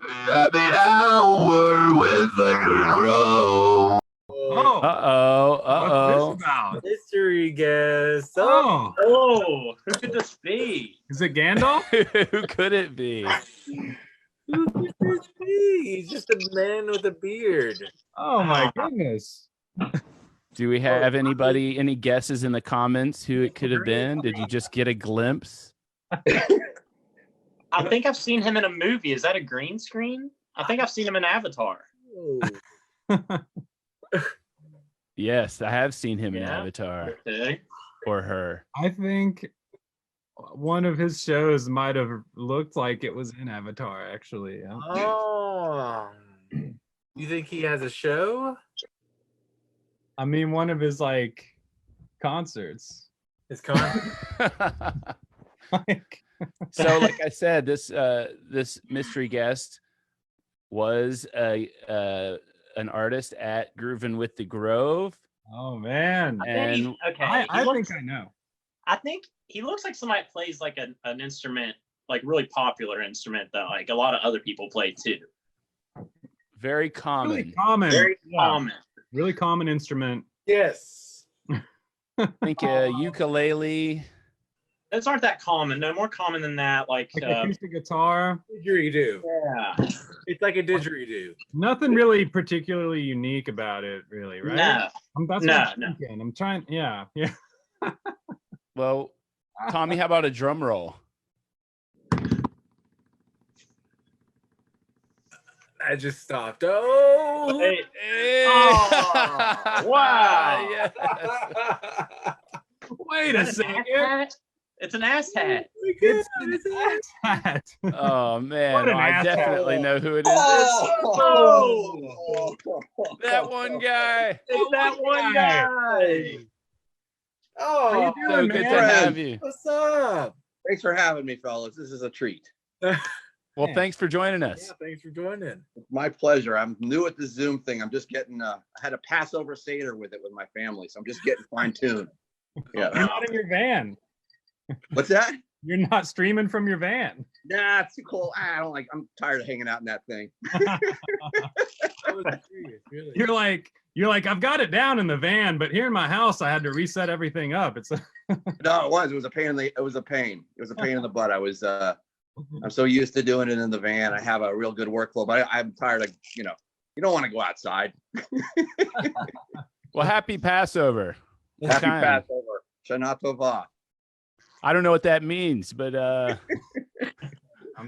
Happy hour with the crow. Oh, Uh-oh. what's this about? Mystery guest. Oh, Oh, who could this be? is it Gandalf? Who could it be? Who could this be? He's just a man with a beard. Oh my goodness. Do we have any guesses in the comments who it could have been? Did you just get a glimpse? I think I've seen him in a movie. Is that a green screen? I think I've seen him in Avatar. Oh. Yes, I have seen him in Yeah. Avatar. Okay. Or her. I think one of his shows might have looked like it was in Avatar, actually. Oh. You think he has a show? I mean, one of his like concerts. His con. Like, So, like I said, this mystery guest was an artist at Groovin' with the Grove. oh man, And I think I know. I think he looks like somebody that plays like an instrument, like really popular instrument that like a lot of other people play too. very common. Really common. Very Yeah, common. really common instrument. Yes. I think ukulele. Those aren't that common. No more common than that. Like, Like acoustic guitar. Didgeridoo. yeah. It's like a didgeridoo. Nothing really particularly unique about it, really, right? No. That's No, what I'm no. thinking. I'm trying. Yeah. Well, Tommy, how about a drum roll? I just stopped. Oh. Hey, Oh, wow. Yes. Wait a is that an second. ass hat? It's an ass hat. It's an ass hat. Oh man, What an I asshole. definitely know who it is. Oh. That one guy. It's that one guy. How Oh, you So doing, good to man? have you. what's up? Thanks for having me, fellas. This is a treat. Well, Yeah. thanks for joining Yeah, us. thanks for joining. My pleasure. I'm new at the Zoom thing. I'm just getting, I had a Passover Seder with it with my family, so I'm just getting fine tuned. You're Yeah. not in your van. What's that? You're not streaming from your van. Nah, it's too cold. I don't like, I'm tired of hanging out in that thing. That was serious, really. You're like, I've got it down in the van, but here in my house, I had to reset everything up. It's No, it was a pain it was a pain. It was a pain in the butt. I'm so used to doing it in the van. I have a real good workflow, but I'm tired of, you don't want to go outside. Well, happy Passover. Happy Kind. Passover. Shana Tova. I don't know what that means, but I'm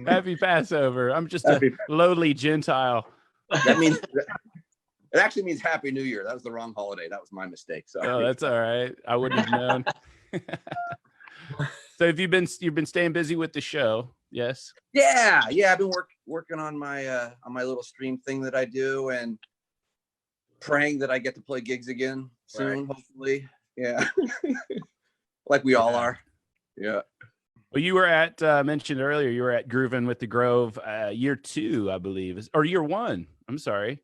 happy Passover. I'm just a Happy- lowly Gentile. That means, it actually means Happy New Year. That was the wrong holiday. That was my mistake. So Oh, that's all right. I wouldn't have known. So have you've been staying busy with the show? Yes. yeah, I've been working on my little stream thing that I do and praying that I get to play gigs again soon, hopefully. Yeah. Like we all are. Yeah. Well, you were at mentioned earlier. You were at Groovin' with the Grove, year 2, I believe, or year 1. I'm sorry, Is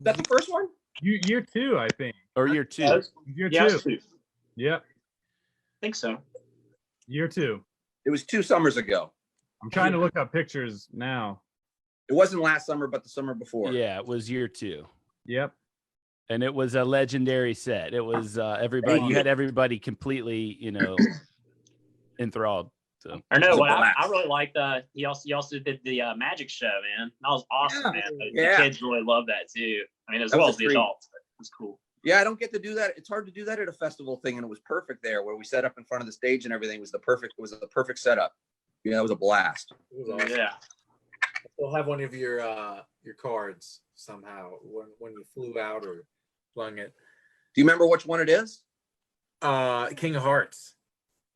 that the first one? year 2, I think. or year 2. Year Yeah, 2. I Yep. think so. Year 2. It was 2 summers ago. I'm trying to look up pictures now. It wasn't last summer, but the summer before. Yeah, it was year 2, Yep. and it was a legendary set. It was everybody. You had everybody completely, enthralled. So Or no, It's a what I blast. really liked. He also did the magic show, man. That was awesome, Yeah. man. The Yeah. kids really love that too. I mean, as That well was as a the treat. adults. But it was cool. Yeah, I don't get to do that. It's hard to do that at a festival thing, and it was perfect there where we set up in front of the stage and everything was the perfect setup. It was a blast. It was awesome. Yeah. We'll have one of your cards somehow when you flew out or flung it. Do you remember which one it is? King of Hearts.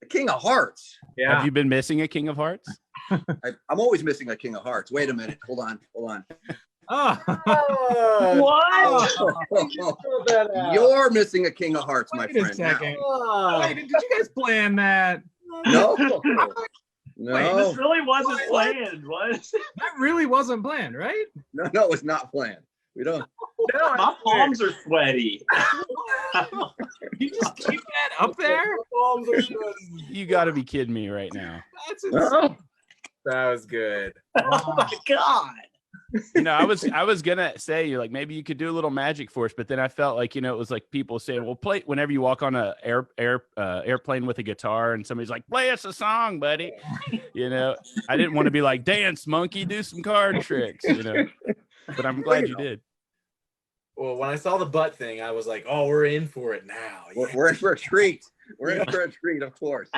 The King of Hearts. Yeah. have you been missing a King of Hearts? I'm always missing a King of Hearts. Wait a minute. Hold on. Oh. What? You're missing a King of Hearts, my Wait a friend. now. second. Wait, did you guys plan that? No. Wait, this really wasn't planned, was it? That really wasn't planned, right? No, it's not planned. We don't. No, My palms are sweaty. You just keep that up there? You got to be kidding me right now. That's insane. No. That was good. Oh my god. You know, I was gonna say, you're like, maybe you could do a little magic for us, but then I felt like, you know, it was like people saying, well, play whenever you walk on a airplane with a guitar and somebody's like, play us a song, buddy. You know, I didn't want to be like, dance monkey, do some card tricks, you know, but I'm glad you did. Well, when I saw the butt thing, I was like, oh, we're in for it now. We're in for a treat. We're in for a treat, of course.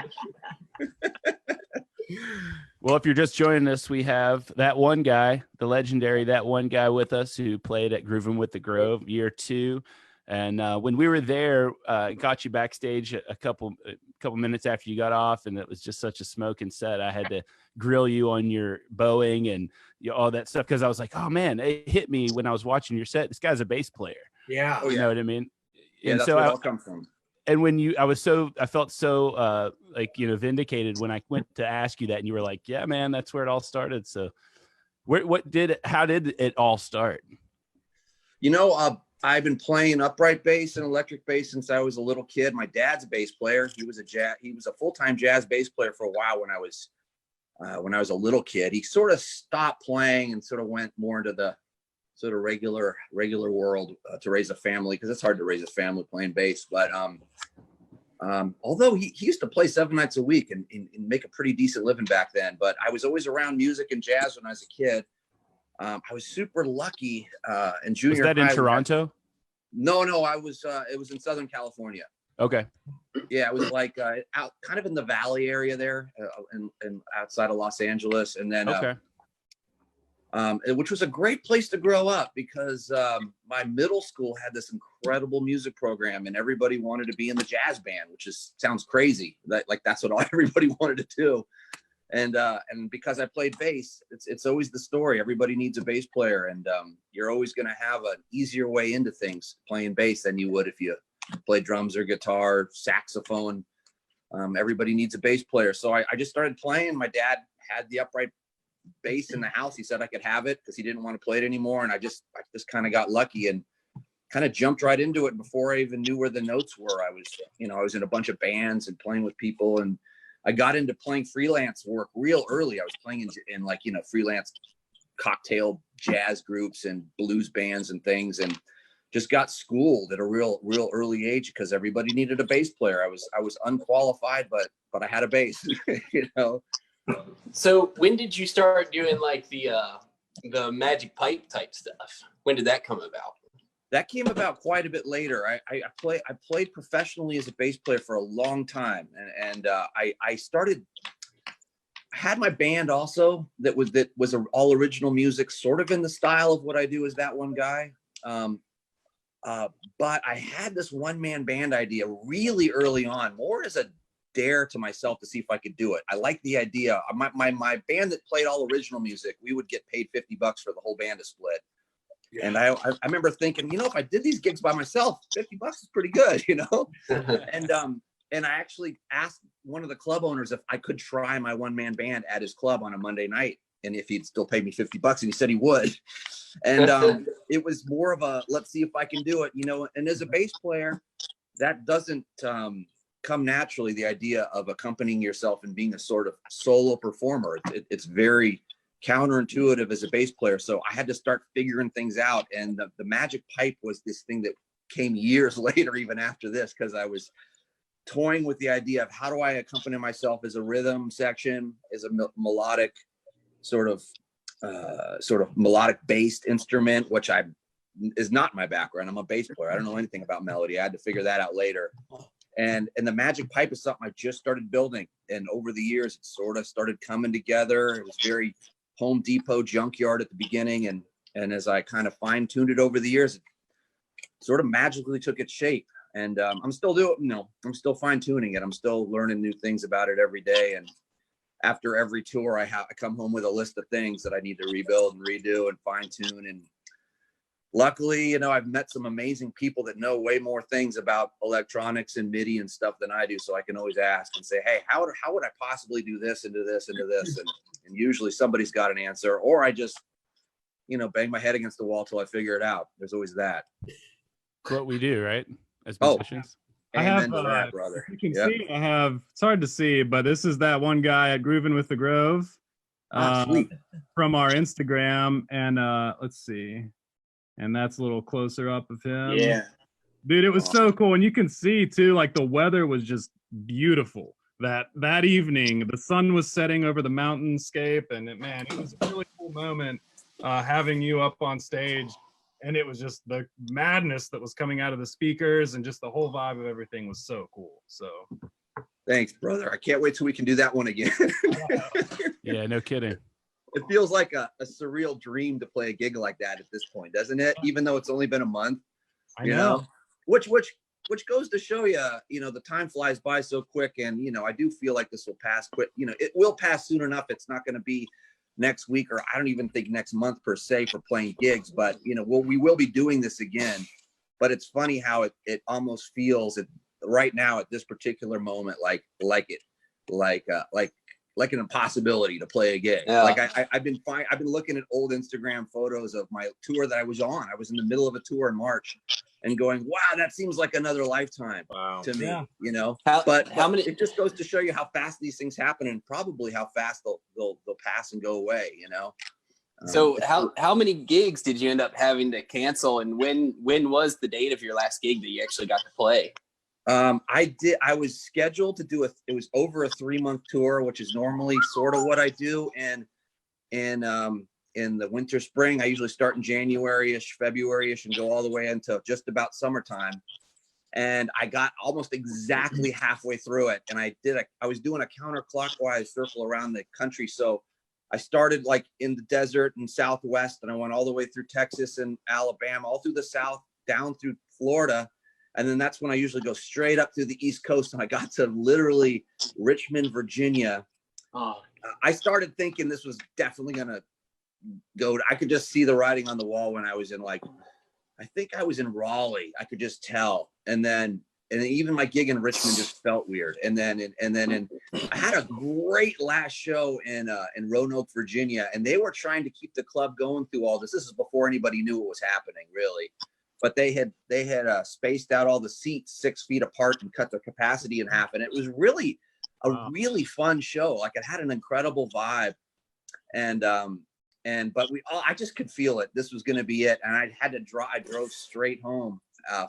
Well, if you're just joining us, we have that one guy, the legendary that one guy with us who played at Groovin' with the Grove year 2. And when we were there, got you backstage a couple minutes after you got off, and it was just such a smoking set. I had to grill you on your bowing and all that stuff because I was like, oh man, it hit me when I was watching your set. This guy's a bass player. Yeah. Oh, You know what I mean? Yeah, And that's so where it all comes from. and when I felt so like, you know, vindicated when I went to ask you that, and you were like, yeah, man, that's where it all started. So how did it all start? You know, I've been playing upright bass and electric bass since I was a little kid. My dad's a bass player. He was a full-time jazz bass player for a while when I was a little kid. He sort of stopped playing and sort of went more into the sort of regular world to raise a family, because it's hard to raise a family playing bass. But although he used to play 7 nights a week and make a pretty decent living back then, but I was always around music and jazz when I was a kid. I was super lucky in junior high. Was that in Toronto? No, I was. It was in Southern California. Okay. Yeah, it was like out kind of in the Valley area there, and outside of Los Angeles, and then Okay. Which was a great place to grow up because my middle school had this incredible music program, and everybody wanted to be in the jazz band, which sounds crazy. That's what everybody wanted to do. And because I played bass, it's always the story. Everybody needs a bass player, and you're always going to have an easier way into things playing bass than you would if you play drums or guitar, saxophone. Everybody needs a bass player. So I just started playing. My dad had the upright bass in the house. He said I could have it because he didn't want to play it anymore. And I just kind of got lucky and kind of jumped right into it before I even knew where the notes were. I was in a bunch of bands and playing with people, and I got into playing freelance work real early. I was playing in like, you know, freelance cocktail jazz groups and blues bands and things, and just got schooled at a real early age because everybody needed a bass player. I was unqualified, but I had a bass, you know. So when did you start doing like the magic pipe type stuff? When did that come about? That came about quite a bit later. I played professionally as a bass player for a long time, and I had my band also that was all original music, sort of in the style of what I do as that one guy. But I had this one-man band idea really early on, more as a dare to myself to see if I could do it. I liked the idea. My band that played all original music, we would get paid $50 for the whole band to split. Yeah. And I remember thinking, you know, if I did these gigs by myself, $50 is pretty good, you know? And I actually asked one of the club owners if I could try my one-man band at his club on a Monday night, and if he'd still pay me $50, and he said he would. And it was more of a, let's see if I can do it, you know? And as a bass player, that doesn't come naturally, the idea of accompanying yourself and being a sort of solo performer. It's very counterintuitive as a bass player. So I had to start figuring things out. And the magic pipe was this thing that came years later, even after this, because I was toying with the idea of how do I accompany myself as a rhythm section, as a melodic sort of melodic based instrument, which is not my background. I'm a bass player. I don't know anything about melody. I had to figure that out later. And the magic pipe is something I just started building. And over the years, it sort of started coming together. It was very Home Depot junkyard at the beginning. And as I kind of fine tuned it over the years, it sort of magically took its shape. And I'm still I'm still fine tuning it. I'm still learning new things about it every day. And after every tour, I come home with a list of things that I need to rebuild and redo and fine tune. And luckily, you know, I've met some amazing people that know way more things about electronics and MIDI and stuff than I do. So I can always ask and say, hey, how would I possibly do this and do this and do this? And usually somebody's got an answer, or I just, you know, bang my head against the wall till I figure it out. There's always that. That's what we do, right? As musicians. I have, Amen to that, brother. You can see, it's hard to see, but this is that one guy at Groovin' with the Grove. Sweet. from our Instagram, and let's see, and that's a little closer up of him. Yeah. Dude, it was so cool, and you can see too, like the weather was just beautiful that evening. The sun was setting over the mountainscape, and it was a really cool moment having you up on stage, and it was just the madness that was coming out of the speakers, and just the whole vibe of everything was so cool. So Thanks, brother. I can't wait till we can do that one again. Yeah, no kidding. It feels like a surreal dream to play a gig like that at this point, doesn't it? Even though it's only been a month. I know. Which goes to show you, the time flies by so quick, and I do feel like this will pass quick. It will pass soon enough. It's not going to be next week, or I don't even think next month per se for playing gigs, but we will be doing this again. But it's funny how it almost feels right now at this particular moment like an impossibility to play a gig. Yeah. Like I've been looking at old Instagram photos of my tour that I was on. I was in the middle of a tour in March, and going, wow, that seems like another lifetime to me. Yeah. But how many? It just goes to show you how fast these things happen, and probably how fast they'll pass and go away. So how many gigs did you end up having to cancel, and when was the date of your last gig that you actually got to play? I was scheduled to do it was over a 3-month tour, which is normally sort of what I do. And in the winter, spring, I usually start in January-ish, February-ish, and go all the way into just about summertime. And I got almost exactly halfway through it. And I was doing a counterclockwise circle around the country. So I started like in the desert and Southwest, and I went all the way through Texas and Alabama, all through the South, down through Florida. And then that's when I usually go straight up through the East Coast. And I got to literally Richmond, Virginia. I started thinking this was definitely going to go. I could just see the writing on the wall when I was I think I was in Raleigh. I could just tell. And even my gig in Richmond just felt weird. And then I had a great last show in Roanoke, Virginia. And they were trying to keep the club going through all this. This is before anybody knew what was happening, really. But they had spaced out all the seats 6 feet apart and cut the capacity in half. And it was really a really fun show. Like, it had an incredible vibe. But I just could feel it. This was going to be it. And I drove straight home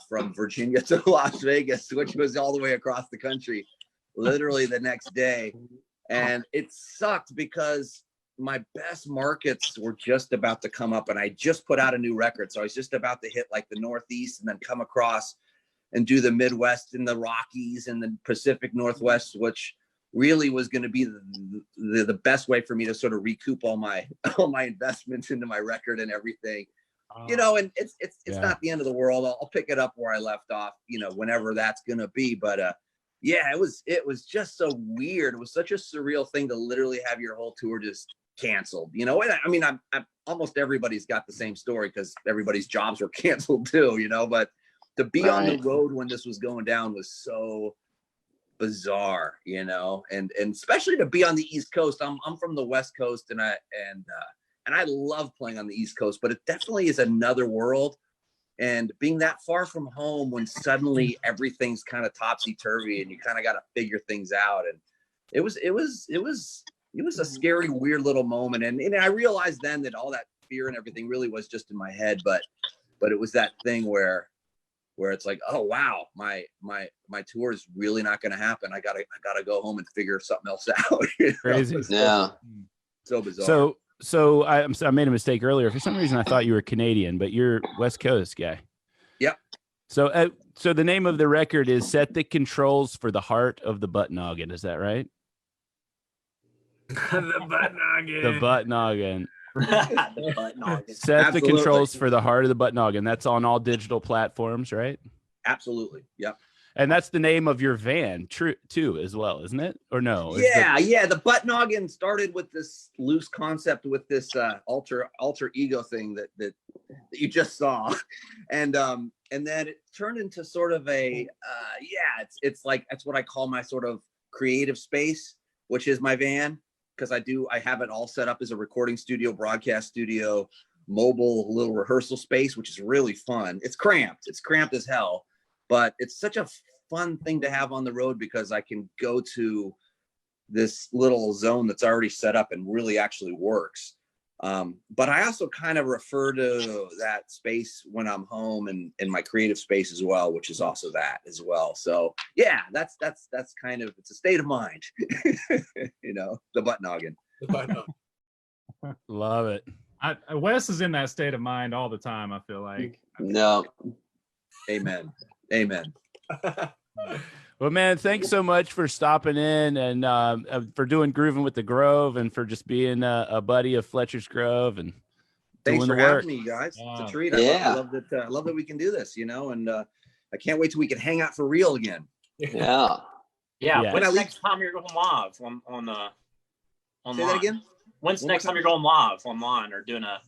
from Virginia to Las Vegas, which was all the way across the country, literally the next day. And it sucked because my best markets were just about to come up, and I just put out a new record. So I was just about to hit like the Northeast and then come across and do the Midwest and the Rockies and the Pacific Northwest, which really was going to be the best way for me to sort of recoup all my investments into my record and everything. And it's not the end of the world. I'll pick it up where I left off, whenever that's going to be. But it was just so weird. It was such a surreal thing to literally have your whole tour just canceled, and I mean, I'm almost everybody's got the same story because everybody's jobs were canceled too, but to be on the road when this was going down was so bizarre, and especially to be on the East Coast. I'm from the West Coast, and I love playing on the East Coast, but it definitely is another world. And being that far from home when suddenly everything's kind of topsy-turvy and you kind of got to figure things out. And it was a scary, weird little moment. And I realized then that all that fear and everything really was just in my head. But it was that thing where it's like, oh, wow, my tour is really not going to happen. I gotta go home and figure something else out. Crazy. So bizarre. So I made a mistake earlier. For some reason, I thought you were Canadian, but you're West Coast guy. Yep. So the name of the record is "Set the Controls for the Heart of the Butt Noggin." Is that right? The butt noggin. The butt noggin. The butt noggin. Set Absolutely. the controls for the heart of the butt noggin. That's on all digital platforms, right? Absolutely. Yep. And that's the name of your van, too, as well, isn't it? Or no? Yeah. The butt noggin started with this loose concept with this alter ego thing that you just saw, and then it turned into sort of a it's like that's what I call my sort of creative space, which is my van, because I have it all set up as a recording studio, broadcast studio, mobile little rehearsal space, which is really fun. It's cramped as hell. But it's such a fun thing to have on the road because I can go to this little zone that's already set up and really actually works. But I also kind of refer to that space when I'm home and in my creative space as well, which is also that as well. So yeah, that's kind of, it's a state of mind, you know, the butt noggin. Love it. Wes is in that state of mind all the time, I feel like. No. Amen. Well, man, thanks so much for stopping in and for doing Grooving with the Grove and for just being a buddy of Fletcher's Grove and Thanks doing for the work. having me, guys. It's a Wow. treat. Yeah. I love that we can do this, you know, and I can't wait till we can hang out for real again. Yeah. Yeah. Yeah. When's next time you're going live on online? Say that again. When's One more next time time? you're going live online or doing a?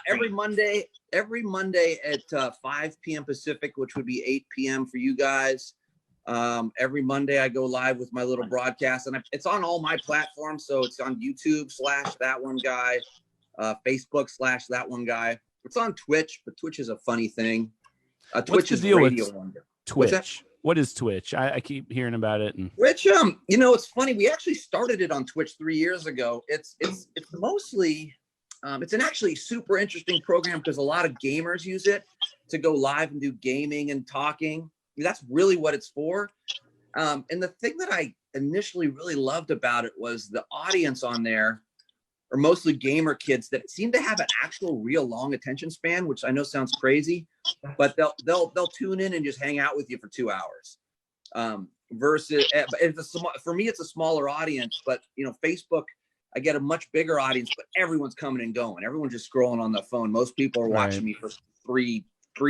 Every Monday at 5 p.m. Pacific, which would be 8 p.m. for you guys. Every Monday I go live with my little broadcast, and it's on all my platforms. So it's on YouTube /ThatOneGuy, Facebook /ThatOneGuy. It's on Twitch, but Twitch is a funny thing. Twitch What's the is deal with Radio Wonder. Twitch? What is Twitch? I keep hearing about it. And Which you know, it's funny. We actually started it on Twitch 3 years ago. It's mostly it's an actually super interesting program because a lot of gamers use it to go live and do gaming and talking. I mean, that's really what it's for. And the thing that I initially really loved about it was the audience on there are mostly gamer kids that seem to have an actual real long attention span, which I know sounds crazy, but they'll tune in and just hang out with you for 2 hours. Versus for me, it's a smaller audience, but you know, Facebook, I get a much bigger audience, but everyone's coming and going. Everyone's just scrolling on the phone. Most people are watching me for three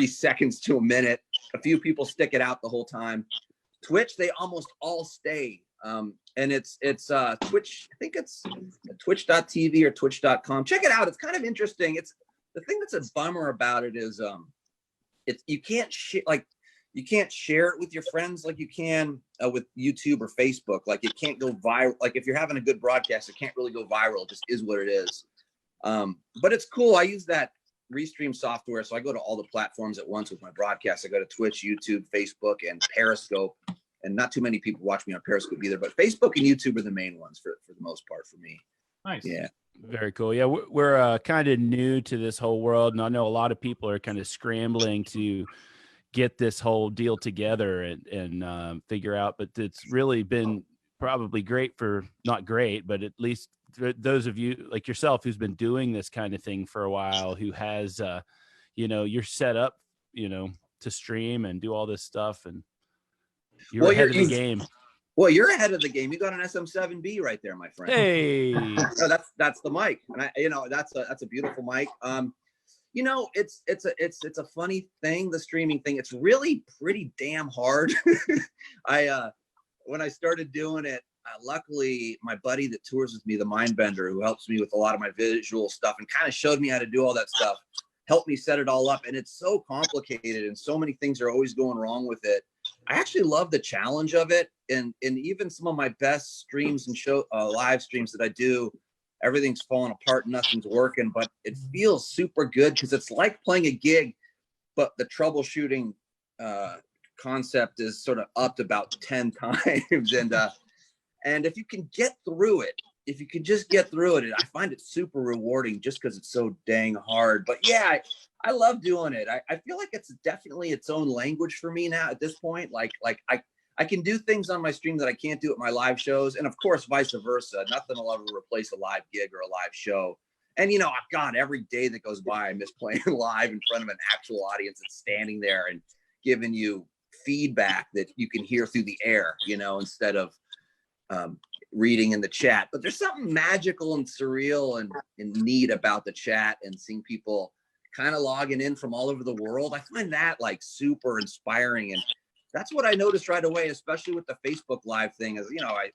seconds to a minute. A few people stick it out the whole time. Twitch, they almost all stay. And it's Twitch. I think it's twitch.tv or twitch.com. Check it out. It's kind of interesting. It's the thing that's a bummer about it is you can't share it with your friends like you can with YouTube or Facebook. Like it can't go viral. Like if you're having a good broadcast, it can't really go viral. It just is what it is. But it's cool. I use that Restream software, so I go to all the platforms at once with my broadcast. I go to Twitch, YouTube, Facebook, and Periscope. And not too many people watch me on Periscope either, but Facebook and YouTube are the main ones for the most part for me. Nice. Yeah. very cool. Yeah, we're kind of new to this whole world, and I know a lot of people are kind of scrambling to get this whole deal together and figure out. But it's really been probably great for, not great, but at least those of you like yourself who's been doing this kind of thing for a while, who has you're set up to stream and do all this stuff, and you're ahead of the game. Well, you're ahead of the game. You got an SM7B right there, my friend. Hey, no, that's the mic, and that's a beautiful mic. It's a funny thing, the streaming thing. It's really pretty damn hard. When I started doing it, luckily my buddy that tours with me, the Mindbender, who helps me with a lot of my visual stuff and kind of showed me how to do all that stuff, helped me set it all up. And it's so complicated and so many things are always going wrong with it. I actually love the challenge of it. And even some of my best streams and live streams that I do, everything's falling apart, nothing's working, but it feels super good because it's like playing a gig, but the troubleshooting concept is sort of upped about 10 times. And if you can get through it, if you can just get through it, I find it super rewarding just because it's so dang hard. But yeah, I love doing it. I feel like it's definitely its own language for me now at this point. Like I can do things on my stream that I can't do at my live shows. And of course, vice versa. Nothing will ever replace a live gig or a live show. And, God, every day that goes by, I miss playing live in front of an actual audience that's standing there and giving you feedback that you can hear through the air, instead of reading in the chat. But there's something magical and surreal and neat about the chat and seeing people kind of logging in from all over the world. I find that like super inspiring. And that's what I noticed right away, especially with the Facebook Live thing, is,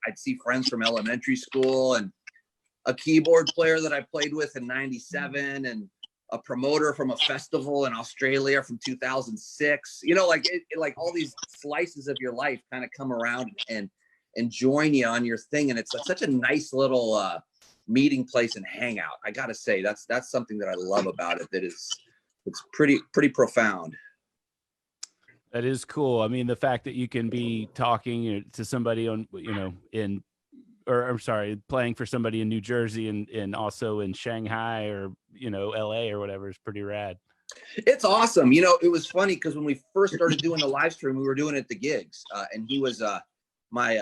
I'd see friends from elementary school and a keyboard player that I played with in '97 and a promoter from a festival in Australia from 2006, like all these slices of your life kind of come around and join you on your thing. And it's such a nice little meeting place and hangout. I got to say, that's something that I love about it. It's pretty profound. that is cool. I mean, the fact that you can be talking to somebody on, in or I'm sorry, playing for somebody in New Jersey and also in Shanghai or, LA or whatever is pretty rad. It's awesome. It was funny because when we first started doing the live stream, we were doing it at the gigs, and he was my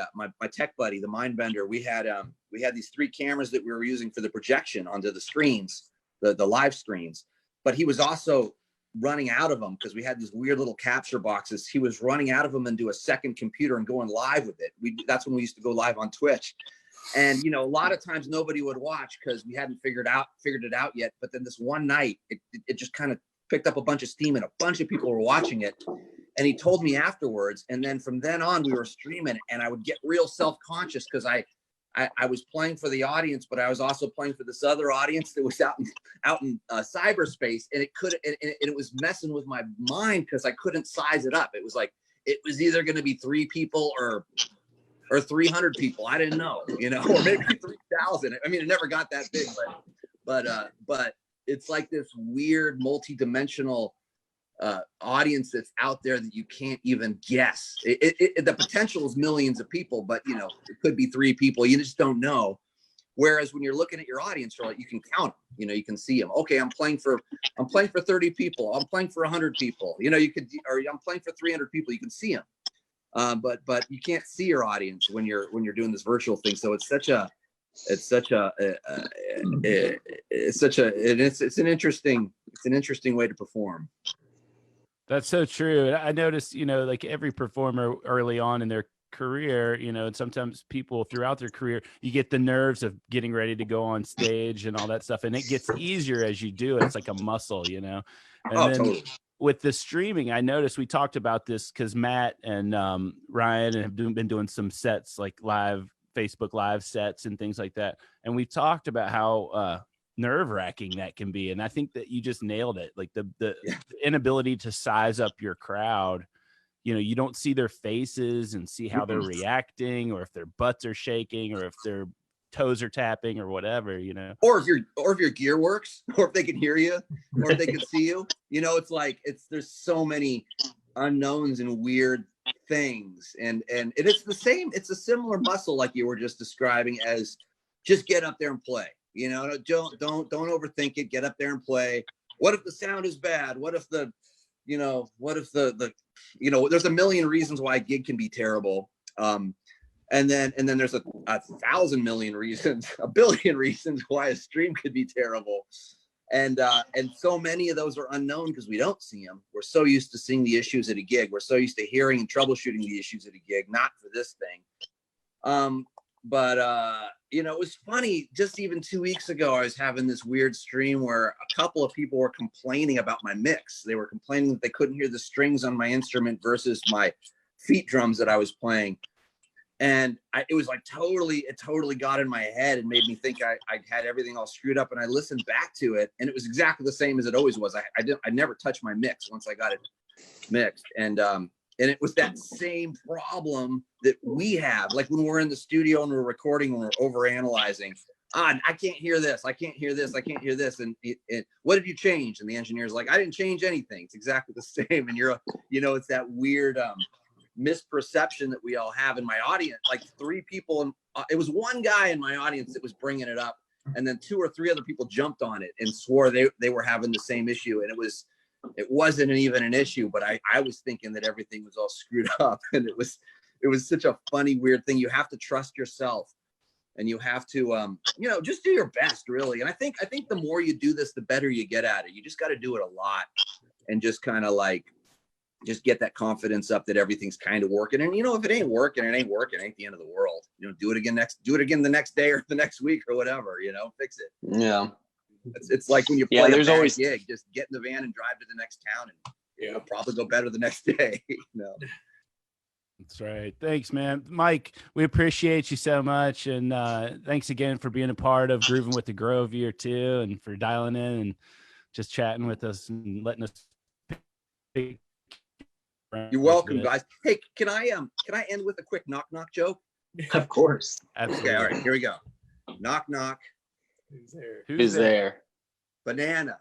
tech buddy, the mind bender. We had these 3 cameras that we were using for the projection onto the screens, the live screens. But he was also running out of them because we had these weird little capture boxes. He was running out of them into a second computer and going live with it. That's when we used to go live on Twitch. And, a lot of times nobody would watch because we hadn't figured it out yet. But then this one night, it just kind of picked up a bunch of steam and a bunch of people were watching it. And he told me afterwards. And then from then on, we were streaming and I would get real self-conscious because I was playing for the audience, but I was also playing for this other audience that was out in cyberspace. And it was messing with my mind because I couldn't size it up. It was like, it was either going to be 3 people or 300 people. I didn't know, or maybe 3,000. I mean, it never got that big, but it's like this weird multi-dimensional audience that's out there that you can't even guess. The potential is millions of people, but it could be 3 people. You just don't know. Whereas when you're looking at your audience, you can count them. You can see them. Okay, I'm playing for 30 people. I'm playing for 100 people. I'm playing for 300 people. You can see them. But you can't see your audience when you're doing this virtual thing. So it's an interesting way to perform. That's so true. I noticed, like every performer early on in their career, and sometimes people throughout their career, you get the nerves of getting ready to go on stage and all that stuff. And it gets easier as you do it. It's like a muscle, And then totally. With the streaming, I noticed we talked about this because Matt and Ryan have been doing some sets, like live Facebook live sets and things like that. And we talked about how nerve-wracking that can be. And I think that you just nailed it. Like the inability to size up your crowd. You don't see their faces and see how they're reacting, or if their butts are shaking, or if their toes are tapping, or whatever. Or if your gear works, or if they can hear you, or if they can see you. There's so many unknowns and weird things, and it's the same. It's a similar muscle, like you were just describing, as just get up there and play. Don't overthink it. Get up there and play. What if the sound is bad? What if the there's a million reasons why a gig can be terrible. And then there's a 1,000 million reasons, a billion reasons why a stream could be terrible. And so many of those are unknown because we don't see them. We're so used to seeing the issues at a gig. We're so used to hearing and troubleshooting the issues at a gig, not for this thing. It was funny. Just even 2 weeks ago, I was having this weird stream where a couple of people were complaining about my mix. They were complaining that they couldn't hear the strings on my instrument versus my feet drums that I was playing. And it totally got in my head and made me think I had everything all screwed up. And I listened back to it, and it was exactly the same as it always was. I never touched my mix once I got it mixed. And it was that same problem that we have, like when we're in the studio and we're recording, when we're overanalyzing. I can't hear this. I can't hear this. I can't hear this. And what did you change? And the engineer's like, I didn't change anything. It's exactly the same. And it's that weird misperception that we all have in my audience. Like 3 people, and it was one guy in my audience that was bringing it up, and then 2 or 3 other people jumped on it and swore they were having the same issue. And it wasn't even an issue, but I was thinking that everything was all screwed up. And it was such a funny, weird thing. You have to trust yourself, and you have to just do your best, really. And I think the more you do this, the better you get at it. You just got to do it a lot, and just kind of just get that confidence up that everything's kind of working. And if it ain't working, it ain't working. It ain't the end of the world. Do it again the next day or the next week or whatever. Fix it. Yeah. It's like when you play there's a bad always gig, just get in the van and drive to the next town, and it'll probably go better the next day. That's right. Thanks, man. Mike, we appreciate you so much. And thanks again for being a part of Grooving with the Grove year 2, and for dialing in and just chatting with us and letting us pick. You're welcome, guys. Hey, can I end with a quick knock knock joke? Of course. Absolutely. Okay, all right, here we go. Knock knock. Who's there? Banana.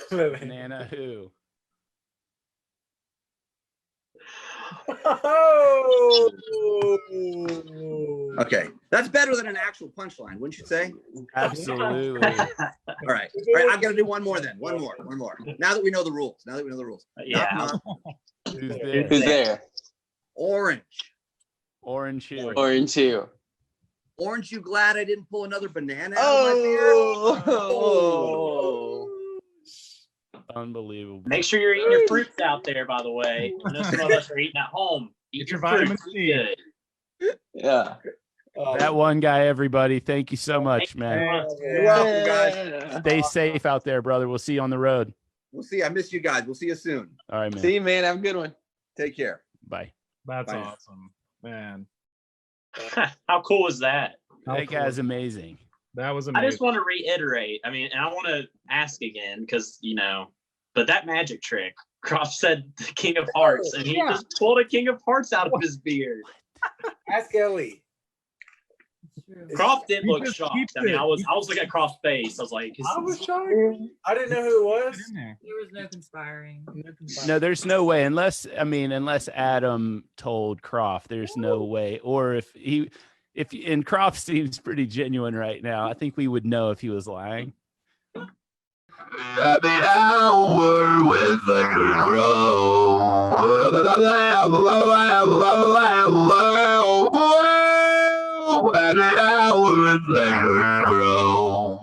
Banana who? Oh. Okay, that's better than an actual punchline, wouldn't you say? Absolutely. All right, I've got to do one more then. One more. Now that we know the rules. Yeah. Knock, knock. Who's there? Who's there? Orange. Orange shoe. Orange too. Orange, you glad I didn't pull another banana out of my beard? Oh. Unbelievable. Make sure you're eating your fruits out there, by the way. I know some of us are eating at home. Eat Get your fruits. vitamin C. Good. Yeah. That one guy, everybody. Thank you so much, man. You're welcome, guys. Stay safe out there, brother. We'll see you on the road. We'll see. I miss you guys. We'll see you soon. All right, man. See you, man. Have a good one. Take care. Bye. That's Bye. awesome, man. How cool is that? That guy's amazing. That was I amazing. just want to reiterate. I mean, and I want to ask again because but that magic trick. Croft said the King of Hearts, and he just pulled a King of Hearts out of his beard. Ask Ellie. Croft did He look just shocked. keeps I mean, it. I was looking at Croft's face. I was like, I was shocked. I didn't know who it was. There was no conspiring. No, there's no way unless Adam told Croft, there's no way. Or if and Croft seems pretty genuine right now. I think we would know if he was lying. Happy hour with the crow. Happy hour with the crow.